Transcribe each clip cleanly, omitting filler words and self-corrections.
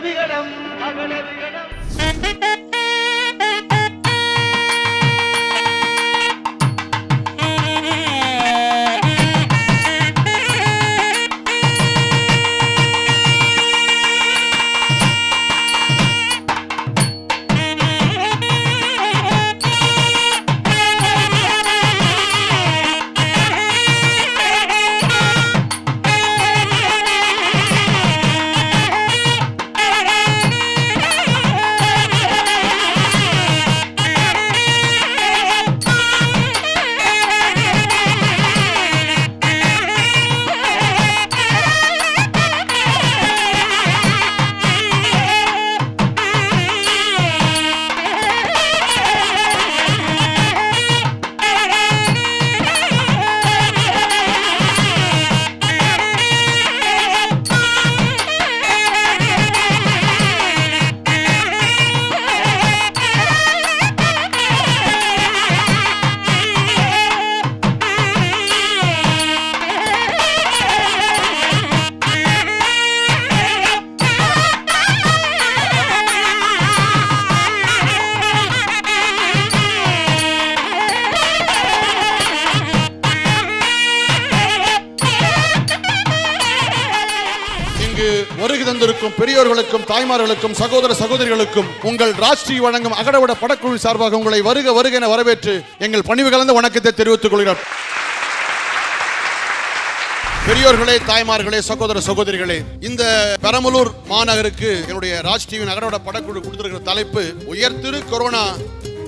விகடம் அகல விகடம். வருகை தந்திருக்கும் பெரியோர்களுக்கும் தாய்மார்களுக்கும் சகோதர சகோதரிகளுக்கும் உங்கள் ராஷ்டிரி வழங்கும் அகடவிட படக்குழு சார்பாக உங்களை வருக வருக என வரவேற்று எங்கள் பணிவு கலந்த வணக்கத்தை தெரிவித்துக் கொள்கிறோம். பெரியோர்களே, தாய்மார்களே, சகோதர சகோதரிகளே, இந்த பெரம்பலூர் மாநகருக்கு என்னுடைய ராஷ்டிரியின் அகடவிட படக்குழு கொடுத்திருக்கிற தலைப்பு உயர்திரு கொரோனா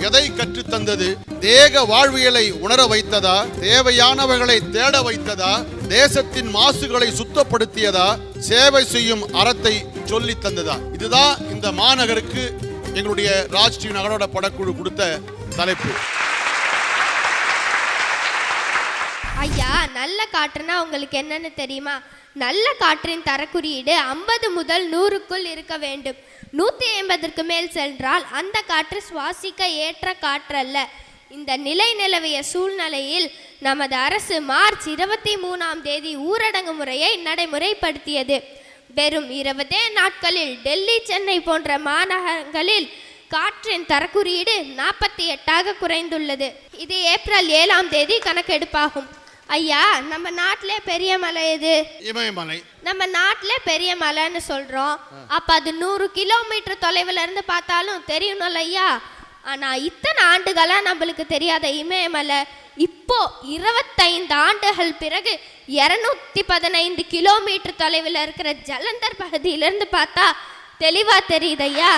எதை கற்றுத் தந்தது? தேக வாழ்வியலை உணர வைத்ததா? தேவையானவர்களை தேட வைத்ததா? தேசத்தின் மாசுகளை சுத்தப்படுத்தியதா? சேவை செய்யும் அறத்தை சொல்லி தந்ததா? இதுதான் இந்த மாநகருக்கு எங்களுடைய ராஷ்டிரிய நகரோட படக்குழு கொடுத்த தலைப்பு. ஐயா, நல்ல காற்றுனா உங்களுக்கு என்னன்னு தெரியுமா? நல்ல காற்றின் தரக்குறியீடு 50 முதல் 100க்குள் இருக்க வேண்டும். 150ற்கு மேல் சென்றால் அந்த காற்று சுவாசிக்க ஏற்ற காற்றல்ல. இந்த நிலை நிலவிய சூழ்நிலையில் நமது அரசு மார்ச் 23ஆம் தேதி ஊரடங்கு முறையை நடைமுறைப்படுத்தியது. வெறும் 20 நாட்களில் டெல்லி, சென்னை போன்ற மாநகரங்களில் காற்றின் தரக்குறியீடு 48ஆக குறைந்துள்ளது. இது ஏப்ரல் 7ஆம் தேதி கணக்கெடுப்பாகும். ஐயா, நம்ம நாட்டிலே பெரிய மலை எது? இமயமலை. நம்ம நாட்டிலே பெரிய மலைன்னு சொல்றோம். அப்ப அது 100 கிலோமீட்டர் தொலைவில் இருந்து பார்த்தாலும் தெரியணும்ல ஐயா. ஆனா இத்தனை ஆண்டுகளா நம்மளுக்கு தெரியாத இமயமலை இப்போ 25 ஆண்டுகள் பிறகு 215 கிலோமீட்டர் தொலைவில் இருக்கிற ஜலந்தர் பகுதியிலிருந்து பார்த்தா தெளிவா தெரியுது ஐயா.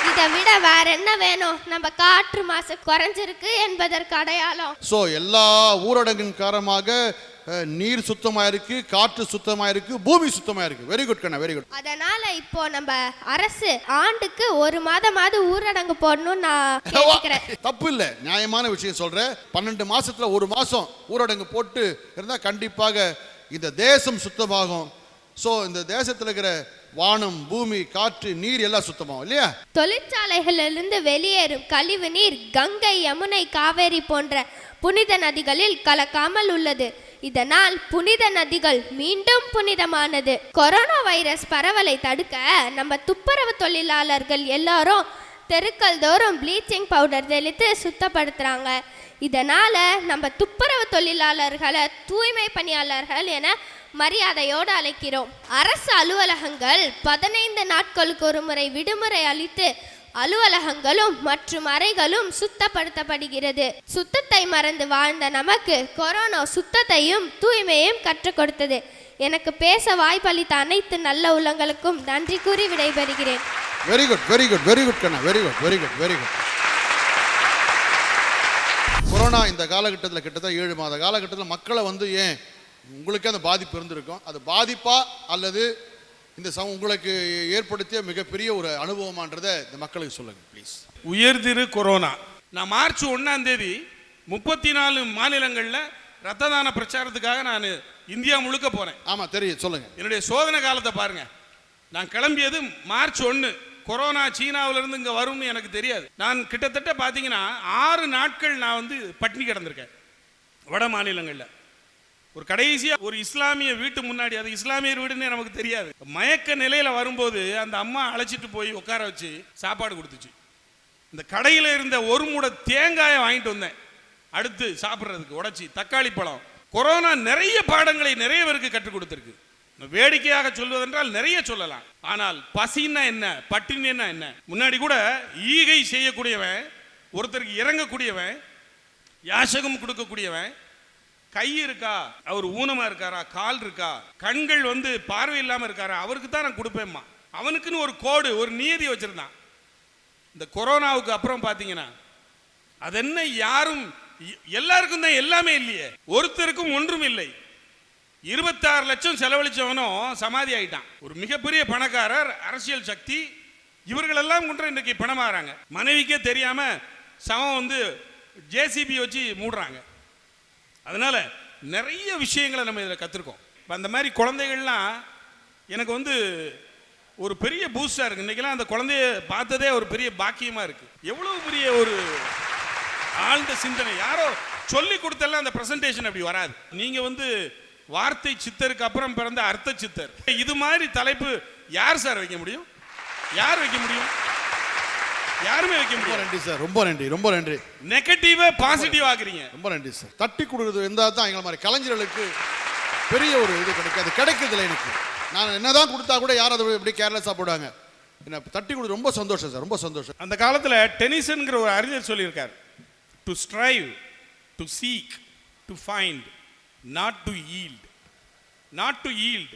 இதை விட வேற என்ன வேணும்? நம்ம காற்று மாசு குறைஞ்சிருக்கு என்பதற்கு அடையாளம். சோ எல்லா ஊரடங்கின் காரணமாக நீர் சுத்தமா இருக்கு, காற்று சுத்தமா இருக்கு, பூமி சுத்தமா இருக்கு. வெரி குட் கண்ணா, வெரி குட். அதனால இப்போ நம்ம அரசு ஆண்டுக்கு 1 மாதமாவது ஊரடங்கு போடணும்னு நான் கேட்கிறேன். தப்பு இல்ல, நியாயமான விஷயம் சொல்றேன். 12 மாசத்துல 1 மாசம் ஊரடங்கு போட்டு இருந்தா கண்டிப்பாக இந்த தேசம் சுத்தமாகும். சோ இந்த தேசத்துல இருக்கிற வானம், பூமி, காற்று, நீர் எல்லாம் சுத்தமாகும் இல்லையா? தொழிற்சாலைகளிலிருந்து வெளியேறும் கழிவு நீர் கங்கை, யமுனை, காவேரி போன்ற புனித நதிகளில் கலக்காமல் உள்ளது. இதனால் புனித நதிகள் மீண்டும் புனிதமானது. கொரோனா வைரஸ் பரவலை தடுக்க நம்ம துப்புரவு தொழிலாளர்கள் எல்லாரும் தெருக்கள் தோறும் ப்ளீச்சிங் பவுடர் தெளித்து சுத்தப்படுத்துறாங்க. இதனால நம்ம துப்புரவு தொழிலாளர்களை தூய்மை பணியாளர்கள் என மரியாதையோடு அழைக்கிறோம். அரசு அலுவலகங்கள் 15 நாட்களுக்கு ஒரு முறை விடுமுறை அளித்து அலுவலகங்களும் மற்றும் அறைகளும் சுத்தப்படுத்தப்படுகிறது. சுத்தத்தை மறந்து வாழ்ந்த நமக்கு கொரோனா சுத்தத்தையும் தூய்மையும் கற்றுக் கொடுத்தது. எனக்கு பேச வாய்ப்பளித்த அனைத்து நல்ல உள்ளங்களுக்கும் நன்றி கூறி விடைபெறுகிறேன். Very good, very good, very good கண்ணா, very good, very good, very good. Corona இந்த காலகட்டத்தில் கிட்டத்தட்ட 7 மாத காலகட்டத்தில் மக்களை ஏன் உங்களுக்கே அந்த பாதிப்பு இருந்திருக்கும். அது பாதிப்பா அல்லது இந்த உங்களுக்கு ஏற்படுத்திய மிகப்பெரிய ஒரு அனுபவமான்றதை இந்த மக்களுக்கு சொல்லுங்க ப்ளீஸ். உயர்திரு கொரோனா. நான் மார்ச் 1ஆம் தேதி 34 மாநிலங்களில் ரத்த தான பிரச்சாரத்துக்காக நான் இந்தியா முழுக்க போறேன். ஆமா தெரியும், சொல்லுங்க. என்னுடைய சோதனை காலத்தை பாருங்க. நான் கிளம்பியது மார்ச் 1. கொரோனா சீனாவிலிருந்து இங்கே வரும்னு எனக்கு தெரியாது. நான் கிட்டத்தட்ட பார்த்தீங்கன்னா 6 நாட்கள் நான் பட்டினி கிடந்திருக்கேன் வட மாநிலங்களில். ஒரு கடைசியா ஒரு இஸ்லாமிய வீட்டு முன்னாடி, அது இஸ்லாமியர் வீடுன்னு நமக்கு தெரியாது, மயக்க நிலையில வரும்போது அந்த அம்மா அழைச்சிட்டு போய் உட்கார வச்சு சாப்பாடு கொடுத்துச்சு. இந்த கடையில் இருந்த ஒரு மூடை தேங்காயை வாங்கிட்டு வந்தேன் அடுத்து சாப்பிட்றதுக்கு, உடைச்சி தக்காளி பழம். கொரோனா நிறைய பாடங்களை நிறைய பேருக்கு கற்றுக் கொடுத்திருக்கு. வேடிக்கையாக சொல்வதென்றால் நிறைய சொல்லலாம். ஆனால் பசின்னா என்ன, பட்டினின்னா என்ன? முன்னாடி கூட ஈகை செய்யக்கூடியவன், ஒருத்தருக்கு இறங்கக்கூடியவன், யாசகம் கொடுக்கக்கூடியவன், கை இருக்கா, அவர் ஊனமா இருக்காரா, கால் இருக்கா, கண்கள் பார்வை இல்லாம இருக்காரா, அவருக்கு தான் நான் கொடுப்பேம்மா. அவனுக்குன்னு ஒரு கோடு, ஒரு நியதி வச்சிருந்தான். இந்த கொரோனாவுக்கு அப்புறம் பாத்தீங்கன்னா அது என்ன, யாரும் எல்லாருக்கும் தான் எல்லாமே இல்லையே, ஒருத்தருக்கும் ஒன்றும் இல்லை. 26 லட்சம் செலவழிச்சவனும் சமாதி ஆயிட்டான். ஒரு மிகப்பெரிய பணக்காரர், அரசியல் சக்தி, இவர்களெல்லாம் கொண்டு இன்றைக்கு பணமாகறாங்க. மனைவிக்கே தெரியாம சமம் ஜேசிபி வச்சு மூடுறாங்க. அதனால நிறைய விஷயங்களை நம்ம இதில் கற்றுருக்கோம். இப்போ அந்த மாதிரி குழந்தைகள்லாம் எனக்கு ஒரு பெரிய பூஸ்டாக இருக்குது. இன்றைக்கெல்லாம் அந்த குழந்தைய பார்த்ததே ஒரு பெரிய பாக்கியமாக இருக்குது. எவ்வளோ பெரிய ஒரு ஆழ்ந்த சிந்தனை, யாரோ சொல்லி கொடுத்தெல்லாம் அந்த ப்ரெசன்டேஷன் அப்படி வராது. நீங்கள் வார்த்தை சித்தருக்கு அப்புறம் பிறந்த அர்த்த சித்தர். இது மாதிரி தலைப்பு யார் சார் வைக்க முடியும்? யார் வைக்க முடியும்? யாருமே வைக்க முடியும். நன்றி சார், ரொம்ப நன்றி, ரொம்ப நன்றி. நெகட்டிவா பாசிட்டிவ் ஆகுறீங்க. ரொம்ப நன்றி சார். தட்டி கொடுக்குறது இருந்தால் தான் எங்களை மாதிரி கலைஞர்களுக்கு பெரிய ஒரு இது கிடைக்காது, கிடைக்கிறதில்ல. எனக்கு நான் என்னதான் கொடுத்தா கூட யாரும் அதை எப்படி கேர்லெஸ்ஸாக போடுவாங்க. என்ன தட்டி கொடுத்து ரொம்ப சந்தோஷம் சார், ரொம்ப சந்தோஷம். அந்த காலத்தில் டெனிசன்கிற ஒரு அறிஞர் சொல்லியிருக்கார், to strive, to seek, to find, not to yield. Not to yield,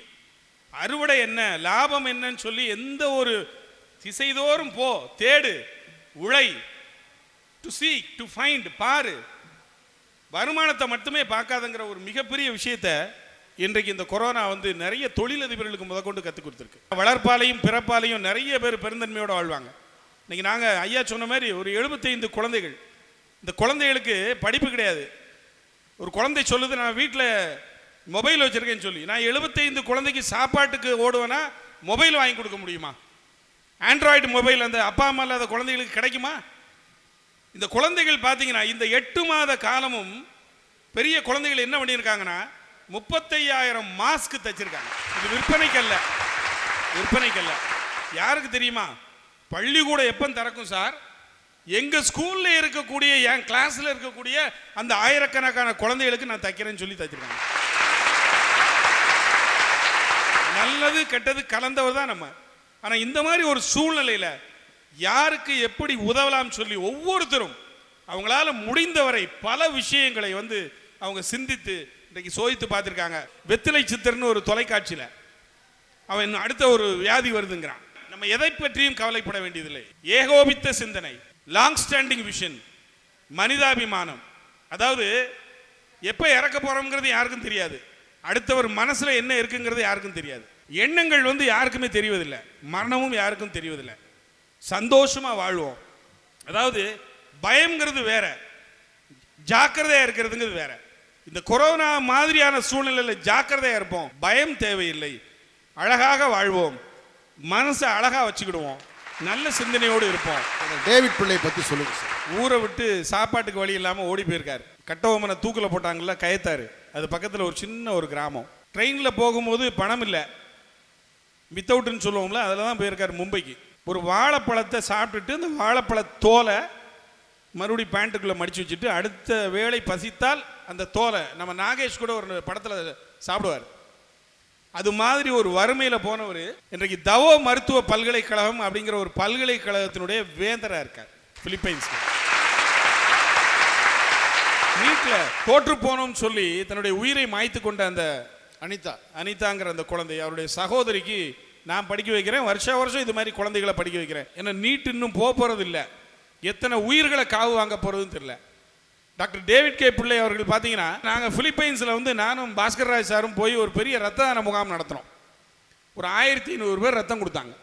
அறுவடை என்ன, லாபம் என்னன்னு சொல்லி எந்த ஒரு திசைதோறும் போ, தேடு, உழை. டு சீக், டு ஃபைண்ட், பாரு. வருமானத்தை மட்டுமே பார்க்காதங்கிற ஒரு மிகப்பெரிய விஷயத்தை இன்றைக்கு இந்த கொரோனா நிறைய தொழிலதிபர்களுக்கு முதற்கொண்டு கற்றுக் கொடுத்துருக்கு. வளர்ப்பாலையும் பிறப்பாலையும் நிறைய பேர் பெருந்தன்மையோடு வாழ்வாங்க. இன்னைக்கு நாங்கள் ஐயா சொன்ன மாதிரி ஒரு 75 குழந்தைகள். இந்த குழந்தைகளுக்கு படிப்பு கிடையாது. ஒரு குழந்தை சொல்லுது, நான் வீட்டில் மொபைல் வச்சிருக்கேன்னு சொல்லி. நான் 75 குழந்தைக்கு சாப்பாட்டுக்கு ஓடுவேன்னா மொபைல் வாங்கி கொடுக்க முடியுமா? ஆண்ட்ராய்டு மொபைல் அந்த அப்பா அம்மா இல்லாத குழந்தைகளுக்கு கிடைக்குமா? இந்த குழந்தைகள் பார்த்தீங்கன்னா இந்த 8 மாத காலமும் பெரிய குழந்தைகள் என்ன பண்ணியிருக்காங்கன்னா 35,000 மாஸ்க் தச்சிருக்காங்க. இது விற்பனைக்கல்ல, விற்பனைக்கல்ல. யாருக்கு தெரியுமா? பள்ளிக்கூடம் எப்போ திறக்கும் சார்? எங்க ஸ்கூல்ல இருக்கக்கூடிய, என் கிளாஸ்ல இருக்கக்கூடிய அந்த ஆயிரக்கணக்கான குழந்தைகளுக்கு நான் தைக்கிறேன்னு சொல்லி தச்சிருக்காங்க. நல்லது கெட்டது கலந்தவர் தான் நம்ம. ஆனா இந்த மாதிரி ஒரு சூழ்நிலையில யாருக்கு எப்படி உதவலாம் சொல்லி ஒவ்வொருத்தரும் அவங்களால முடிந்தவரை பல விஷயங்களை அவங்க சிந்தித்து இன்றைக்கு சோதித்து பார்த்திருக்காங்க. வெத்திலை சித்தர்னு ஒரு தொலைக்காட்சியில அவன் அடுத்த ஒரு வியாதி வருதுங்கிறான். நம்ம எதை பற்றியும் கவலைப்பட வேண்டியதில்லை. ஏகோபித்த சிந்தனை, லாங் ஸ்டாண்டிங் விஷன், மனிதாபிமானம். அதாவது எப்ப இறக்க போறோம்ங்கிறது யாருக்கும் தெரியாது, அடுத்தவர் மனசுல என்ன இருக்குங்கிறது யாருக்கும் தெரியாது. எண்ணங்கள் யாருக்குமே தெரிவதில்லை, மரணமும் யாருக்கும் தெரிவதில்லை. சந்தோஷமா வாழ்வோம். அதாவது பயம்ங்கிறது வேற, ஜாக்கிரதையா இருக்கிறதுங்கிறது வேற. இந்த கொரோனா மாதிரியான சூழ்நிலையில ஜாக்கிரதையா இருப்போம், பயம் தேவையில்லை. அழகாக வாழ்வோம், மனசை அழகா வச்சுக்கிடுவோம், நல்ல சிந்தனையோடு இருப்போம். டேவிட் பிள்ளை பத்தி சொல்லுங்க சார். ஊரை விட்டு சாப்பாட்டுக்கு வழி இல்லாம ஓடி போயிருக்காரு. கட்டபொம்மனை தூக்கில போட்டாங்கல்ல, கயத்தாரு. அது பக்கத்தில் ஒரு சின்ன ஒரு கிராமம். ட்ரெயினில் போகும்போது பணம் இல்லை, வித்தவுட்னு சொல்லுவோம்ல, அதில் தான் போயிருக்காரு மும்பைக்கு. ஒரு வாழைப்பழத்தை சாப்பிட்டுட்டு அந்த வாழைப்பழ தோலை மறுபடி பேண்ட்டுக்குள்ளே மடித்து வச்சுட்டு அடுத்த வேளை பசித்தால் அந்த தோலை, நம்ம நாகேஷ் கூட ஒரு படத்தில் சாப்பிடுவார். அது மாதிரி ஒரு வறுமையில் போனவர் இன்றைக்கு தவோ மருத்துவ பல்கலைக்கழகம் அப்படிங்கிற ஒரு பல்கலைக்கழகத்தினுடைய வேந்தராக இருக்கார் பிலிப்பைன்ஸ். வீட்டில் தோற்று போனோம்னு சொல்லி தன்னுடைய உயிரை மாய்த்து கொண்ட அந்த அனிதாங்கிற அந்த குழந்தை, அவருடைய சகோதரிக்கு நான் படிக்க வைக்கிறேன், வருஷம் இது மாதிரி குழந்தைகளை படிக்க வைக்கிறேன். ஏன்னா நீட் இன்னும் போறது இல்லை, எத்தனை உயிர்களை காவு வாங்க போறதுன்னு தெரியல. டாக்டர் டேவிட் கே பிள்ளை அவர்கள் பார்த்தீங்கன்னா, நாங்கள் பிலிப்பைன்ஸில் நானும் பாஸ்கர் ராஜ் சாரும் போய் ஒரு பெரிய ரத்த தான முகாம் நடத்தினோம். ஒரு 1500 பேர் ரத்தம் கொடுத்தாங்க.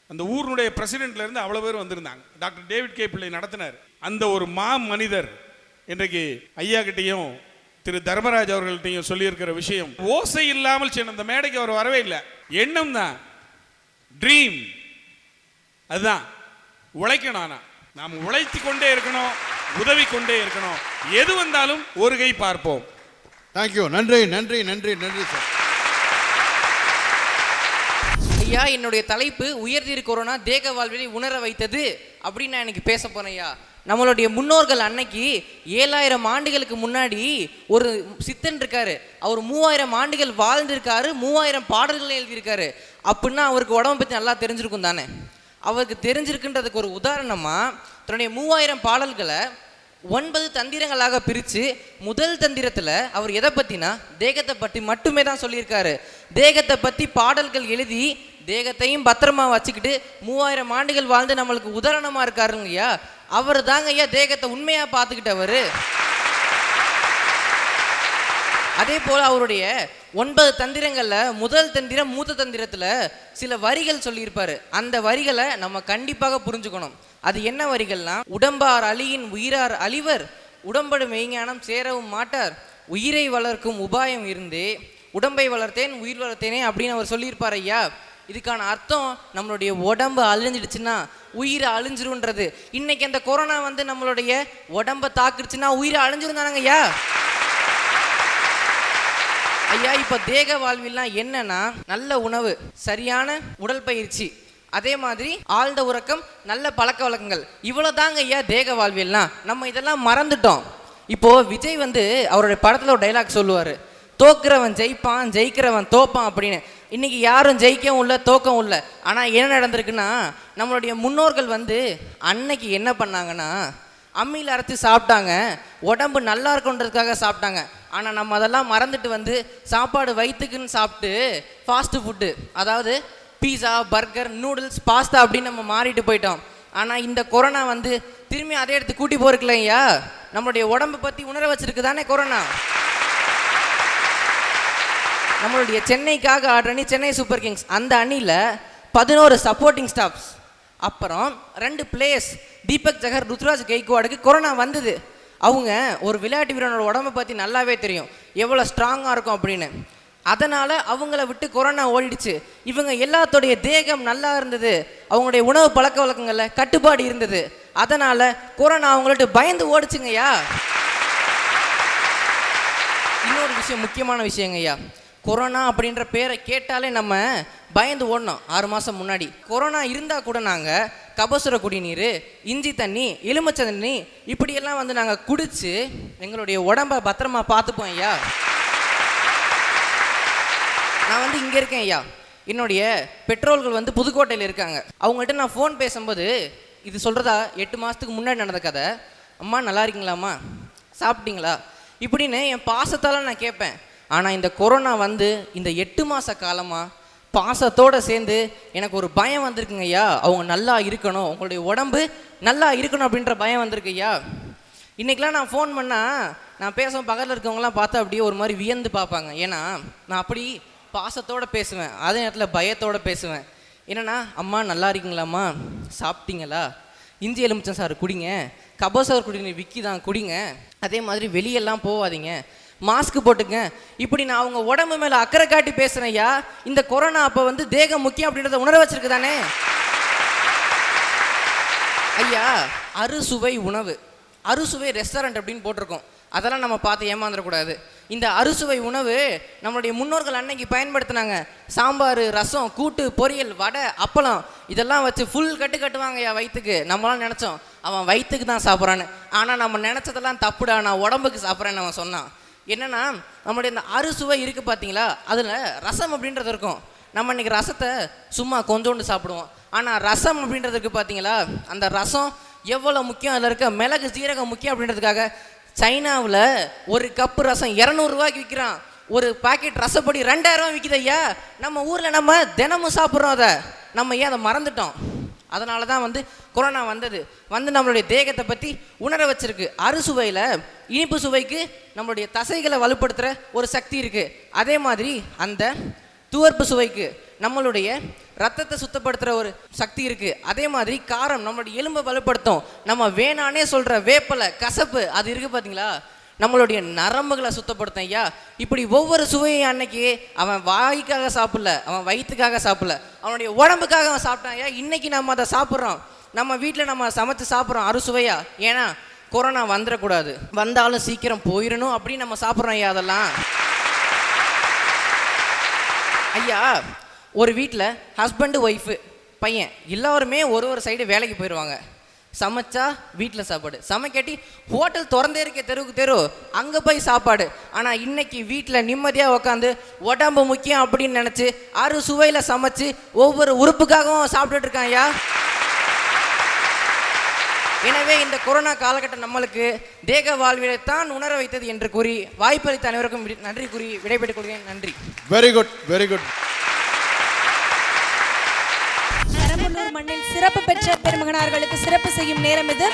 அந்த ஊருடைய பிரசிடென்ட்ல இருந்து அவ்வளோ பேர் வந்திருந்தாங்க. டாக்டர் டேவிட் கே பிள்ளை நடத்தினார். அந்த ஒரு மனிதர் இன்றைக்கு ஐயா கிட்டையும் திரு தர்மராஜ் அவர்கள்ட்டையும் சொல்லியிருக்கிற விஷயம், ஓசை இல்லாமல் சென்ன அந்த மேடைக்கு அவர் வரவே இல்லை. எண்ணம் தான், ட்ரீம், அதுதான் உழைக்கணும். நாம் உழைத்து கொண்டே இருக்கணும், உதவி கொண்டே இருக்கணும். எது வந்தாலும் ஒரு கை பார்ப்போம். தேங்க்யூ. நன்றி நன்றி நன்றி நன்றி சார். ஐயா, என்னுடைய தலைப்பு உயர்திரு கொரோனா தேக வாழ்விலை உணர வைத்தது அப்படின்னு நான் எனக்கு பேச போறேன் ஐயா. நம்மளுடைய முன்னோர்கள் அன்னைக்கு 7000 ஆண்டுகளுக்கு முன்னாடி ஒரு சித்தன் இருக்காரு. அவர் 3000 ஆண்டுகள் வாழ்ந்திருக்காரு, 3000 பாடல்களை எழுதியிருக்காரு. அப்படின்னா அவருக்கு உடம்பை பற்றி நல்லா தெரிஞ்சிருக்கும் தானே. அவருக்கு தெரிஞ்சிருக்குன்றதுக்கு ஒரு உதாரணமா தன்னுடைய 3000 பாடல்களை 9 தந்திரங்களாக பிரித்து முதல் தந்திரத்தில் அவர் எதை பற்றினா தேகத்தை பற்றி மட்டுமே தான் சொல்லியிருக்காரு. தேகத்தை பற்றி பாடல்கள் எழுதி தேகத்தையும் பத்திரமா வச்சுக்கிட்டு 3000 ஆண்டுகள் வாழ்ந்து நம்மளுக்கு உதாரணமாக இருக்காருங்க ஐயா. அவர் தாங்க ஐயா தேகத்தை உண்மையாக பார்த்துக்கிட்டவர். அதே போல் அவருடைய 9 தந்திரங்களில் முதல் தந்திரம் மூத்த தந்திரத்தில் சில வரிகள் சொல்லியிருப்பார். அந்த வரிகளை நம்ம கண்டிப்பாக புரிஞ்சுக்கணும். அது என்ன வரிகள்னா, உடம்பார் அழியின் உயிரார் அழிவர், உடம்படு மெய்ஞானம் சேரவும் மாட்டார், உயிரை வளர்க்கும் உபாயம் இருந்தே உடம்பை வளர்த்தேன் உயிர் வளர்த்தேனே அப்படின்னு அவர் சொல்லியிருப்பார் ஐயா. இதுக்கான அர்த்தம் நம்மளுடைய உடம்பு அழிஞ்சிடுச்சுன்னா உயிரை அழிஞ்சிருன்றது. இன்னைக்கு அந்த கொரோனா வந்து நம்மளுடைய உடம்பை தாக்குச்சுன்னா உயிரை அழிஞ்சிருந்தானுங்க ஐயா. ஐயா, இப்போ தேக வாழ்வில்லாம் என்னன்னா நல்ல உணவு, சரியான உடற்பயிற்சி, அதே மாதிரி ஆழ்ந்த உறக்கம், நல்ல பழக்க வழக்கங்கள், இவ்வளோ தாங்க ஐயா தேக வாழ்வியல்லாம். நம்ம இதெல்லாம் மறந்துட்டோம். இப்போ விஜய் வந்து அவருடைய படத்தில் ஒரு டைலாக் சொல்லுவார், தோக்குறவன் ஜெயிப்பான் ஜெயிக்கிறவன் தோப்பான் அப்படின்னு. இன்னைக்கு யாரும் ஜெயிக்கவும் இல்லை தோக்கவும் இல்லை. ஆனால் என்ன நடந்திருக்குன்னா, நம்மளுடைய முன்னோர்கள் வந்து அன்னைக்கு என்ன பண்ணாங்கன்னா அம்மியில் அரைச்சி சாப்பிட்டாங்க, உடம்பு நல்லா இருக்குன்றதுக்காக சாப்பிட்டாங்க. ஆனால் நம்ம அதெல்லாம் மறந்துட்டு வந்து சாப்பாடு வயிற்றுக்குன்னு சாப்பிட்டு ஃபாஸ்ட்டு ஃபுட்டு, அதாவது பீஸா, பர்கர், நூடுல்ஸ், பாஸ்தா அப்படின்னு நம்ம மாறிட்டு போயிட்டோம். ஆனால் இந்த கொரோனா வந்து திரும்பி அதே எடுத்து கூட்டி போயிருக்கலையா, நம்மளுடைய உடம்பை பற்றி உணர வச்சிருக்கு தானே கொரோனா. நம்மளுடைய சென்னைக்காக ஆடுற அணி சென்னை சூப்பர் கிங்ஸ், அந்த அணியில் 11 சப்போர்ட்டிங் ஸ்டாஃப்ஸ், அப்புறம் 2 பிளேயர்ஸ் தீபக் ஜகர், ருத்ராஜ் கெய்க்வாடுக்கு கொரோனா வந்தது. அவங்க ஒரு விளையாட்டு வீரனோட உடம்பை பற்றி நல்லாவே தெரியும் எவ்வளோ ஸ்ட்ராங்காக இருக்கும் அப்படின்னு. அதனால் அவங்கள விட்டு கொரோனா ஓடிடுச்சு. இவங்க எல்லாத்தோடைய தேகம் நல்லா இருந்தது, அவங்களுடைய உணவு பழக்க வழக்கங்களில் கட்டுப்பாடு இருந்தது. அதனால் கொரோனா அவங்கள்ட்ட பயந்து ஓடிச்சுங்கய்யா. இன்னொரு விஷயம், முக்கியமான விஷயங்கய்யா, கொரோனா அப்படின்ற பேரை கேட்டாலே நம்ம பயந்து ஓடணும். 6 மாதம் முன்னாடி கொரோனா இருந்தால் கூட நாங்கள் கபசுர குடிநீர், இஞ்சி தண்ணி, எலுமிச்சை தண்ணி இப்படியெல்லாம் வந்து நாங்கள் குடித்து எங்களுடைய உடம்பை பத்திரமா பார்த்துப்போம் ஐயா. நான் வந்து இங்கே இருக்கேன் ஐயா, என்னுடைய பெற்றோர்கள் வந்து புதுக்கோட்டையில் இருக்காங்க. அவங்கள்ட்ட நான் ஃபோன் பேசும்போது இது சொல்கிறதா 8 மாதத்துக்கு முன்னாடி நடந்த கதை. அம்மா நல்லா இருக்கீங்களாம்மா, சாப்பிட்டீங்களா இப்படின்னு என் பாசத்தால் நான் கேட்பேன். ஆனால் இந்த கொரோனா வந்து இந்த 8 மாத காலமாக பாசத்தோடு சேர்ந்து எனக்கு ஒரு பயம் வந்திருக்குங்க ஐயா. அவங்க நல்லா இருக்கணும், உங்களுடைய உடம்பு நல்லா இருக்கணும் அப்படின்ற பயம் வந்திருக்கு ஐயா. இன்றைக்கெலாம் நான் ஃபோன் பண்ணால் நான் பேசுவேன், பக்கத்தில் இருக்கவங்களாம் பார்த்தா அப்படியே ஒரு மாதிரி வியந்து பார்ப்பாங்க. ஏன்னா நான் அப்படி பாசத்தோடு பேசுவேன், அதே நேரத்தில் பயத்தோடு பேசுவேன். என்னென்னா, அம்மா நல்லா இருக்கீங்களாம்மா, சாப்பிட்டீங்களா, இஞ்சி எலுமிச்சம் சாறு குடிங்க, கபசுர குடிநீர் விக்கி தான் குடிங்க, அதே மாதிரி வெளியெல்லாம் போகாதீங்க, மாஸ்க் போட்டுங்க, இப்படி நான் அவங்க உடம்பு மேலே அக்கறை காட்டி பேசுகிறேன் ஐயா. இந்த கொரோனா அப்போ வந்து தேகம் முக்கியம் அப்படின்றத உணர வச்சிருக்கு தானே ஐயா. அறுசுவை உணவு, அறுசுவை ரெஸ்டாரண்ட் அப்படின்னு போட்டிருக்கோம். அதெல்லாம் நம்ம பார்த்து ஏமாந்துடக்கூடாது. இந்த அறுசுவை உணவு நம்மளுடைய முன்னோர்கள் அன்னைக்கு பயன்படுத்தினாங்க. சாம்பார், ரசம், கூட்டு, பொரியல், வடை, அப்பளம் இதெல்லாம் வச்சு ஃபுல் கட்டுவாங்க ஐயா வயிற்றுக்கு. நம்மளாம் நினச்சோம் அவன் வயிற்றுக்கு தான் சாப்பிட்றான்னு. ஆனால் நம்ம நினச்சதெல்லாம் தப்புடா, நான் உடம்புக்கு சாப்பிட்றேன்னு அவன் சொன்னான். என்னென்னா, நம்மளுடைய இந்த அறுசுவை இருக்குது பார்த்தீங்களா, அதில் ரசம் அப்படின்றது இருக்கும். நம்ம இன்றைக்கி ரசத்தை சும்மா கொஞ்சோண்டு சாப்பிடுவோம். ஆனால் ரசம் அப்படின்றதுக்கு பார்த்தீங்களா, அந்த ரசம் எவ்வளோ முக்கியம், அதில் இருக்க மிளகு சீரகம் முக்கியம் அப்படின்றதுக்காக சைனாவில் ஒரு கப்பு ரசம் 200 ரூபாய்க்கு விற்கிறான். ஒரு பாக்கெட் ரசப்பொடி 2000 ரூபா விற்கிது ஐயா. நம்ம ஊரில் நம்ம தினமும் சாப்பிட்றோம், அதை நம்ம ஏன் அதை மறந்துட்டோம். அதனால தான் வந்து கொரோனா வந்து நம்மளுடைய தேகத்தை பற்றி உணர வச்சிருக்கு. அறுசுவையில் இனிப்பு சுவைக்கு நம்மளுடைய தசைகளை வலுப்படுத்துகிற ஒரு சக்தி இருக்குது. அதே மாதிரி அந்த துவர்ப்பு சுவைக்கு நம்மளுடைய ரத்தத்தை சுத்தப்படுத்துகிற ஒரு சக்தி இருக்குது. அதே மாதிரி காரம் நம்மளுடைய எலும்பை வலுப்படுத்தும். நம்ம வேணானே சொல்கிற வேப்பலை, கசப்பு அது இருக்குது பார்த்தீங்களா, நம்மளுடைய நரம்புகளை சுத்தப்படுத்தும் ஐயா. இப்படி ஒவ்வொரு சுவையும் அன்னைக்கு அவன் வாய்க்காக சாப்பிடல, அவன் வயிற்றுக்காக சாப்பிடல, அவனுடைய உடம்புக்காக அவன் சாப்பிட்டான் ஐயா. இன்னைக்கு நம்ம அதை சாப்பிட்றோம், நம்ம வீட்டில் நம்ம சமைச்சு சாப்பிட்றோம் அறுசுவையா. ஏன்னா கொரோனா வந்துடக்கூடாது, வந்தாலும் சீக்கிரம் போயிடணும் அப்படின்னு நம்ம சாப்பிட்றோம் ஐயா. அதெல்லாம் ஐயா, ஒரு வீட்டில் ஹஸ்பண்டு ஒய்ஃபு பையன் எல்லாருமே ஒரு சைடு வேலைக்கு போயிடுவாங்க. சமைச்சா வீட்டில் சாப்பாடு, சமைக்காட்டி ஹோட்டல் திறந்தே இருக்க தெருவுக்கு தெரு அங்கே போய் சாப்பாடு. ஆனால் இன்னைக்கு வீட்டில் நிம்மதியாக உட்காந்து உடம்பு முக்கியம் அப்படின்னு நினச்சி சுவையில் சமைச்சு ஒவ்வொரு உறுப்புக்காகவும் சாப்பிட்டுட்டு இருக்கான் ஐயா. எனவே இந்த கொரோனா காலகட்டம் நம்மளுக்கு தேக வாழ்விலை தான் உணர வைத்தது என்று கூறி வாய்ப்பளித்த அனைவருக்கும் நன்றி கூறி விடைபெற்றுக் கொள்கிறேன். நன்றி. Very good, very good. Perambalur மண்ணில் சிறப்பு பெற்ற பெருமகனார்களுக்கு சிறப்பு செய்யும் நேரம் இது.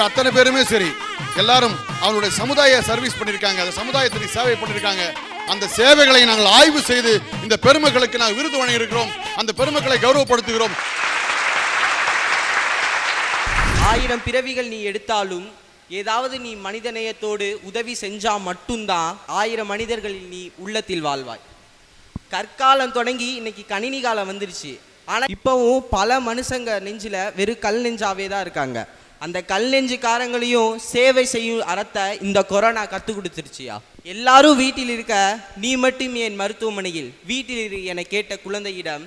அத்தனை பேருமே சரி, எல்லாரும் அவங்களுடைய சமுதாய சர்வீஸ் பண்ணிருக்காங்க, அந்த சமுதாயத்திற்கு சேவை பண்ணிருக்காங்க. அந்த சேவைகளை நாங்கள் ஆய்வு செய்து இந்த பெருமக்களுக்கு நாங்கள் விருது வழங்கி இருக்கிறோம். அந்த பெருமக்களை கௌரவப்படுத்துகிறோம். 1000 பிறவிகள் நீ எடுத்தாலும் ஏதாவது நீ மனிதநேயத்தோடு உதவி செஞ்சா மட்டும்தான் 1000 மனிதர்களில் நீ உள்ளத்தில் வாழ்வாய். கற்காலம் தொடங்கி இன்னைக்கு கணினி காலம் வந்துருச்சு. ஆனால் இப்போவும் பல மனுஷங்க நெஞ்சில் வெறும் கல் நெஞ்சாவே தான் இருக்காங்க. அந்த கல் நெஞ்சுக்காரங்களையும் சேவை செய்யும் அறத்தை இந்த கொரோனா கற்றுக் கொடுத்துருச்சியா. எல்லாரும் வீட்டில் இருக்க நீ மட்டும் என் மருத்துவமனையில் வீட்டில் என கேட்ட குழந்தையிடம்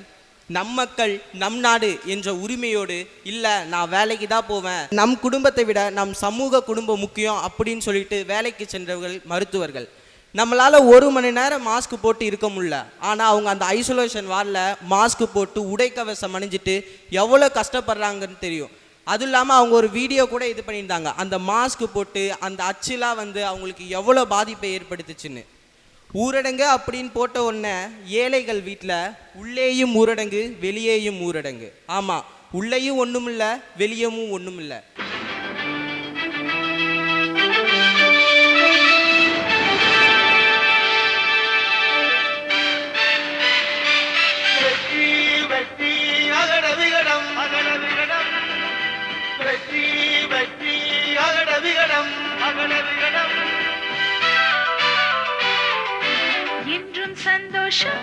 நம் மக்கள் நம் நாடு என்ற உரிமையோடு இல்லை நான் வேலைக்கு தான் போவேன், நம் குடும்பத்தை விட நம் சமூக குடும்பம் முக்கியம் அப்படின்னு சொல்லிட்டு வேலைக்கு சென்றவர்கள் மருத்துவர்கள். நம்மளால் 1 மணி நேரம் மாஸ்க் போட்டு இருக்க முடியல, ஆனால் அவங்க அந்த ஐசோலேஷன் வார்டில் மாஸ்க் போட்டு உடைக்கவசம் அணிஞ்சிட்டு எவ்வளோ கஷ்டப்படுறாங்கன்னு தெரியும். அதுவும் இல்லாமல் அவங்க ஒரு வீடியோ கூட இது பண்ணியிருந்தாங்க, அந்த மாஸ்க் போட்டு அந்த அச்சுலாம் அவங்களுக்கு எவ்வளோ பாதிப்பை ஏற்படுத்துச்சுன்னு. ஊரடங்கு அப்படின்னு போட்ட உடனே ஏழைகள் வீட்டில் உள்ளேயும் ஊரடங்கு வெளியேயும் ஊரடங்கு. ஆமாம், உள்ளேயும் ஒன்றும் இல்லை வெளியேயும் ஒன்றும் இல்லை. என்றும் சந்தோஷம்